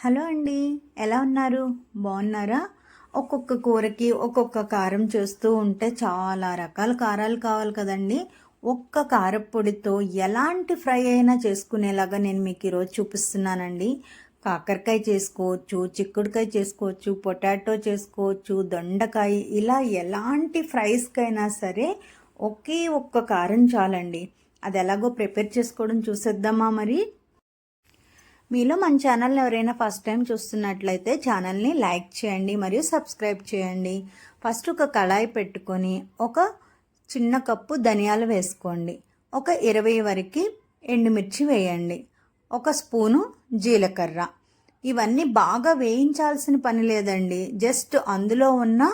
Hello అండి, ఎలా ఉన్నారు? బాగున్నారా? ఒక్కొక్క కూరకి ఒక్కొక్క కారం చేస్తూ ఉంటే చాలా రకాల కారాలు కావాలి కదండి. ఒక్క కారప్పొడితో ఎలాంటి ఫ్రై అయినా చేసుకునేలాగా నేను మీకు ఈరోజు చూపిస్తున్నానండి. కాకరకాయ చేసుకోవచ్చు, చిక్కుడుకాయ చేసుకోవచ్చు, పొటాటో చేసుకోవచ్చు, దొండకాయ, ఇలా ఎలాంటి ఫ్రైస్కైనా సరే ఒకే ఒక్క కారం చాలండి. అది ఎలాగో ప్రిపేర్ చేసుకోవడం చూసేద్దామా మరి? మీలో మన ఛానల్ని ఎవరైనా ఫస్ట్ టైం చూస్తున్నట్లయితే ఛానల్ని లైక్ చేయండి మరియు సబ్స్క్రైబ్ చేయండి. ఫస్ట్ ఒక కళాయి పెట్టుకొని ఒక చిన్న కప్పు ధనియాలు వేసుకోండి. ఒక 20 వరకు ఎండుమిర్చి వేయండి. ఒక స్పూను జీలకర్ర. ఇవన్నీ బాగా వేయించాల్సిన పని లేదండి. జస్ట్ అందులో ఉన్న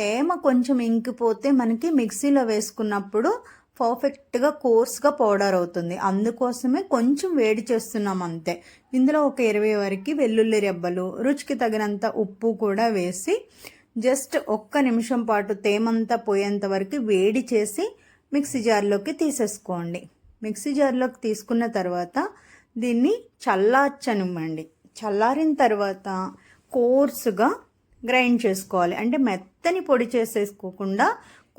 తేమ కొంచెం ఇంకిపోతే మనకి మిక్సీలో వేసుకున్నప్పుడు పర్ఫెక్ట్గా కోర్స్గా పౌడర్ అవుతుంది. అందుకోసమే కొంచెం వేడి చేస్తున్నాం అంతే. ఇందులో ఒక 20 వరకు వెల్లుల్లి రెబ్బలు, రుచికి తగినంత ఉప్పు కూడా వేసి జస్ట్ ఒక్క నిమిషం పాటు తేమంతా పోయేంత వరకు వేడి చేసి మిక్సీ జార్లోకి తీసేసుకోండి. మిక్సీ జార్లోకి తీసుకున్న తర్వాత దీన్ని చల్లార్చనివ్వండి. చల్లారిన తర్వాత కోర్సుగా గ్రైండ్ చేసుకోవాలి. అంటే మెత్తని పొడి చేసేసుకోకుండా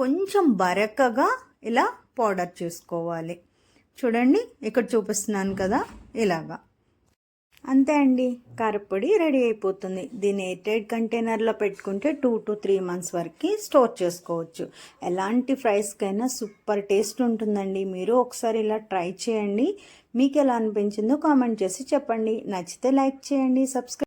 కొంచెం బరకగా ఇలా పౌడర్ చేసుకోవాలి. చూడండి, ఇక్కడ చూపిస్తున్నాను కదా, ఇలాగా. అంతే అండి, కారపొడి రెడీ అయిపోతుంది. దీన్ని ఎయిర్టైట్ కంటైనర్లో పెట్టుకుంటే 2 to 3 months వరకు స్టోర్ చేసుకోవచ్చు. ఎలాంటి ఫ్రైస్కైనా సూపర్ టేస్ట్ ఉంటుందండి. మీరు ఒకసారి ఇలా ట్రై చేయండి. మీకు ఎలా అనిపించిందో కామెంట్ చేసి చెప్పండి. నచ్చితే లైక్ చేయండి, సబ్స్క్రైబ్